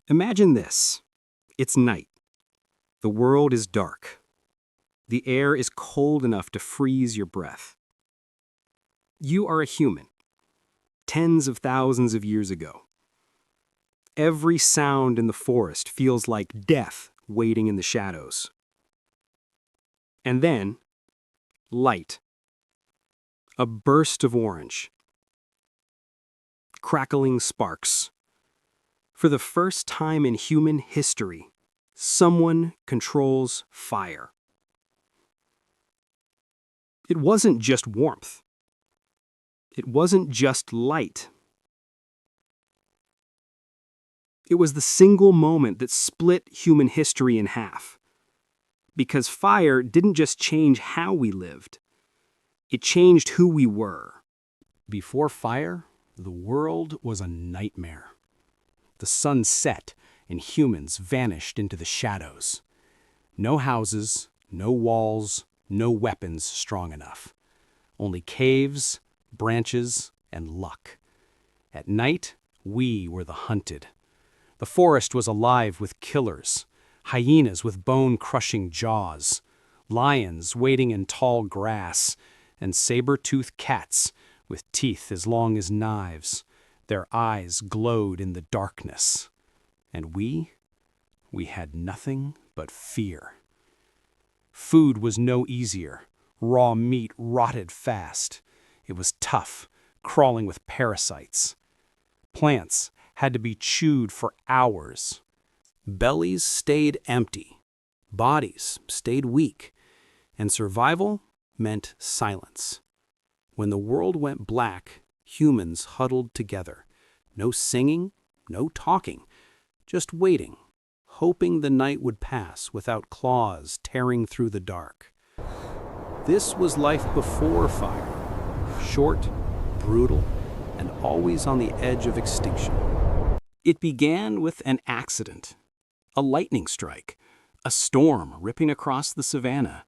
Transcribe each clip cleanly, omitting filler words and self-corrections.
Imagine this. It's night. The world is dark. The air is cold enough to freeze your breath. You are a human, tens of thousands of years ago. Every sound in the forest feels like death waiting in the shadows. And then, light. A burst of orange. Crackling sparks. For the first time in human history, someone controls fire. It wasn't just warmth. It wasn't just light. It was the single moment that split human history in half. Because fire didn't just change how we lived. It changed who we were. Before fire, the world was a nightmare. The sun set and humans vanished into the shadows. No houses, no walls, no weapons strong enough. Only caves, branches, and luck. At night, we were the hunted. The forest was alive with killers, hyenas with bone-crushing jaws, lions waiting in tall grass, and saber-toothed cats with teeth as long as knives. Their eyes glowed in the darkness. And we had nothing but fear. Food was no easier. Raw meat rotted fast. It was tough, crawling with parasites. Plants had to be chewed for hours. Bellies stayed empty. Bodies stayed weak. And survival meant silence. When the world went black, humans huddled together. No singing, no talking, just waiting, hoping the night would pass without claws tearing through the dark. This was life before fire. Short, brutal, and always on the edge of extinction. It began with an accident, a lightning strike, a storm ripping across the savanna.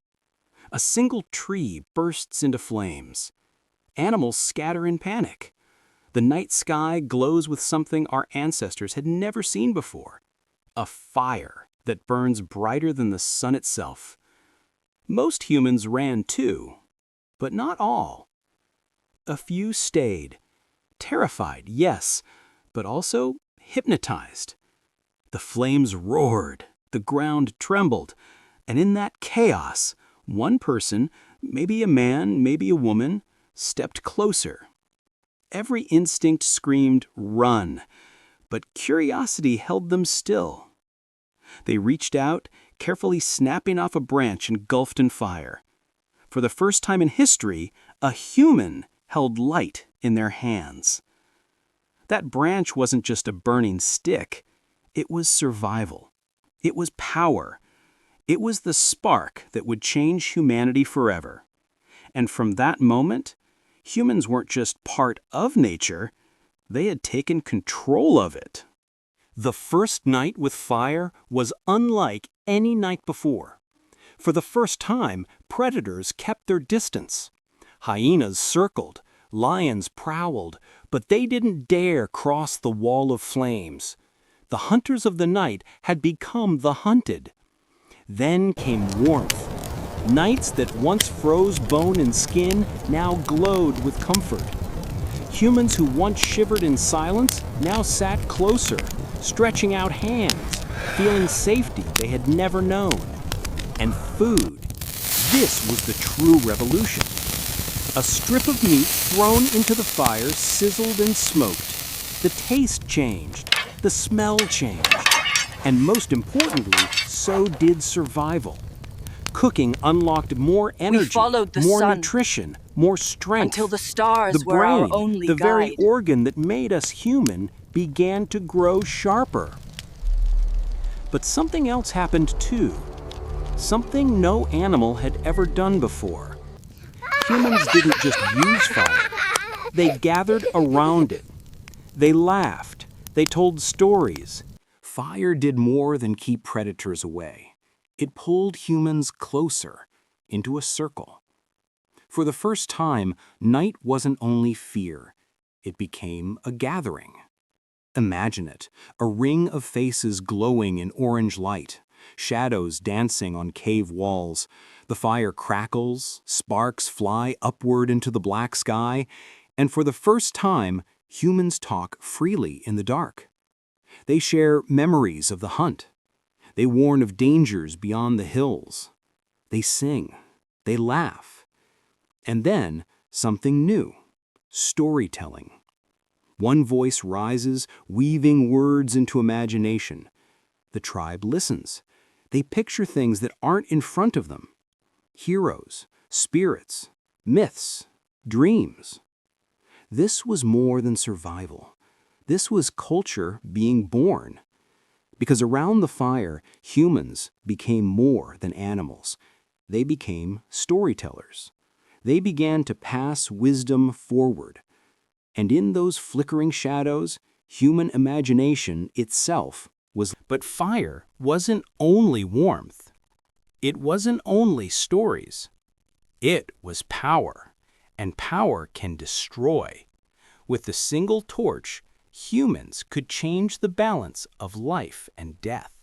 A single tree bursts into flames. Animals scatter in panic. The night sky glows with something our ancestors had never seen before. A fire that burns brighter than the sun itself. Most humans ran too, but not all. A few stayed, terrified, yes, but also hypnotized. The flames roared, the ground trembled, and in that chaos, one person, maybe a man, maybe a woman, stepped closer. Every instinct screamed, "Run!" but curiosity held them still. They reached out, carefully snapping off a branch engulfed in fire. For the first time in history, a human held light in their hands. That branch wasn't just a burning stick. It was survival. It was power. It was the spark that would change humanity forever. And from that moment, humans weren't just part of nature, they had taken control of it. The first night with fire was unlike any night before. For the first time, predators kept their distance. Hyenas circled, lions prowled, but they didn't dare cross the wall of flames. The hunters of the night had become the hunted. Then came warmth. Nights that once froze bone and skin now glowed with comfort. Humans who once shivered in silence now sat closer, stretching out hands, feeling safety they had never known. And food. This was the true revolution. A strip of meat thrown into the fire sizzled and smoked. The taste changed. The smell changed. And most importantly, so did survival. Cooking unlocked more energy, more nutrition, more strength. Until the stars The were brain, our only the guide. very organ that made us human, began to grow sharper. But something else happened too. Something no animal had ever done before. Humans didn't just use fire. They gathered around it. They laughed. They told stories. Fire did more than keep predators away. It pulled humans closer, into a circle. For the first time, night wasn't only fear. It became a gathering. Imagine it, a ring of faces glowing in orange light, shadows dancing on cave walls. The fire crackles, sparks fly upward into the black sky, and for the first time, humans talk freely in the dark. They share memories of the hunt. They warn of dangers beyond the hills. They sing. They laugh. And then, something new: storytelling. One voice rises, weaving words into imagination. The tribe listens. They picture things that aren't in front of them: heroes, spirits, myths, dreams. This was more than survival. This was culture being born. Because around the fire, humans became more than animals. They became storytellers. They began to pass wisdom forward. And in those flickering shadows, human imagination itself was. But fire wasn't only warmth. It wasn't only stories. It was power, and power can destroy. With the single torch, humans could change the balance of life and death.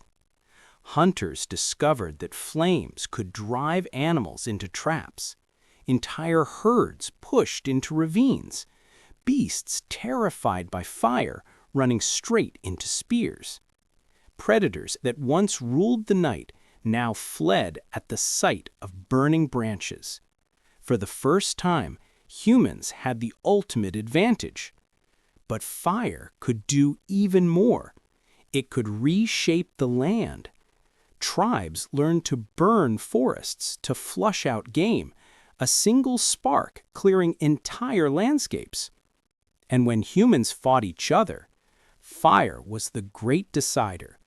Hunters discovered that flames could drive animals into traps. Entire herds pushed into ravines. Beasts terrified by fire running straight into spears. Predators that once ruled the night now fled at the sight of burning branches. For the first time, humans had the ultimate advantage. But fire could do even more. It could reshape the land. Tribes learned to burn forests to flush out game, a single spark clearing entire landscapes. And when humans fought each other, fire was the great decider.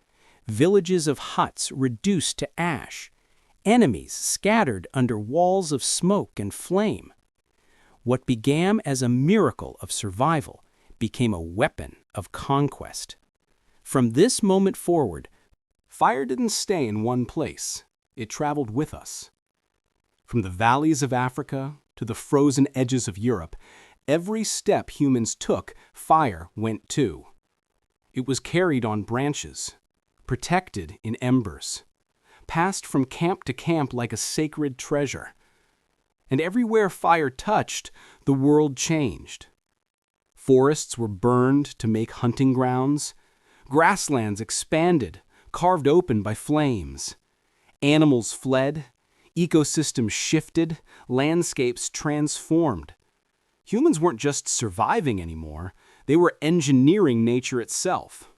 Villages of huts reduced to ash, enemies scattered under walls of smoke and flame. What began as a miracle of survival became a weapon of conquest. From this moment forward, fire didn't stay in one place. It traveled with us. From the valleys of Africa to the frozen edges of Europe, every step humans took, fire went too. It was carried on branches, protected in embers, passed from camp to camp like a sacred treasure. And everywhere fire touched, the world changed. Forests were burned to make hunting grounds. Grasslands expanded, carved open by flames. Animals fled, ecosystems shifted, landscapes transformed. Humans weren't just surviving anymore, they were engineering nature itself.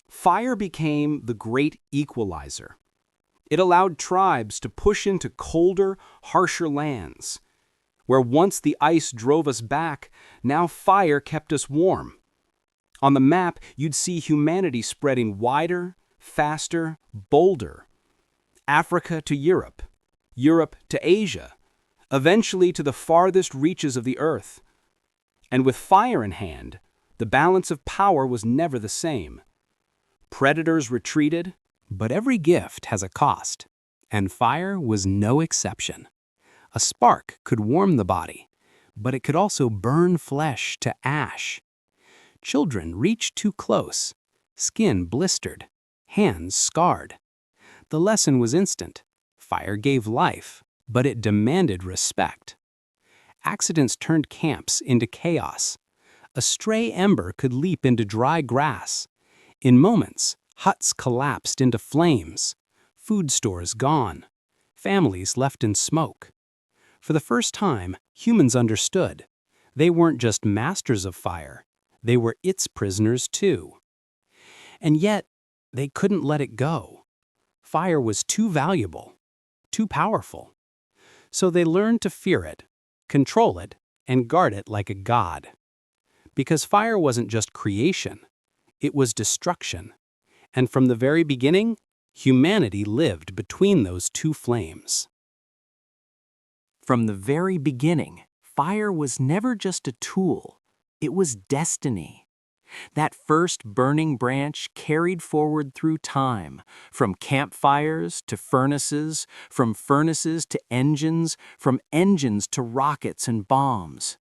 Fire became the great equalizer. It allowed tribes to push into colder, harsher lands. Where once the ice drove us back, now fire kept us warm. On the map, you'd see humanity spreading wider, faster, bolder. Africa to Europe, Europe to Asia, eventually to the farthest reaches of the earth. And with fire in hand, the balance of power was never the same. Predators retreated, but every gift has a cost, and fire was no exception. A spark could warm the body, but it could also burn flesh to ash. Children reached too close, skin blistered, hands scarred. The lesson was instant. Fire gave life, but it demanded respect. Accidents turned camps into chaos. A stray ember could leap into dry grass. In moments, huts collapsed into flames, food stores gone, families left in smoke. For the first time, humans understood. They weren't just masters of fire, they were its prisoners too. And yet, they couldn't let it go. Fire was too valuable, too powerful. So they learned to fear it, control it, and guard it like a god. Because fire wasn't just creation, it was destruction. And from the very beginning, humanity lived between those two flames. From the very beginning, fire was never just a tool, it was destiny. That first burning branch carried forward through time, from campfires to furnaces, from furnaces to engines, from engines to rockets and bombs.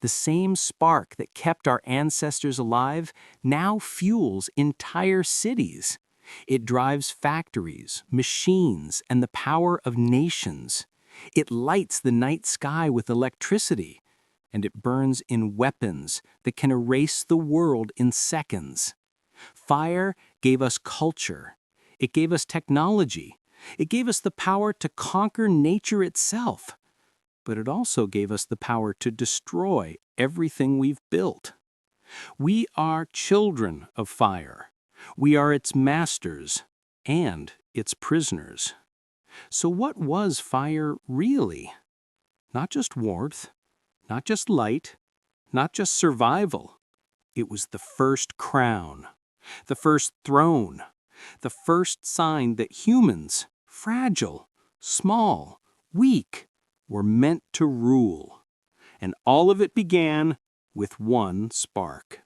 The same spark that kept our ancestors alive now fuels entire cities. It drives factories, machines, and the power of nations. It lights the night sky with electricity, and it burns in weapons that can erase the world in seconds. Fire gave us culture. It gave us technology. It gave us the power to conquer nature itself. But it also gave us the power to destroy everything we've built. We are children of fire. We are its masters and its prisoners. So what was fire really? Not just warmth, not just light, not just survival. It was the first crown, the first throne, the first sign that humans, fragile, small, weak, were meant to rule. And all of it began with one spark.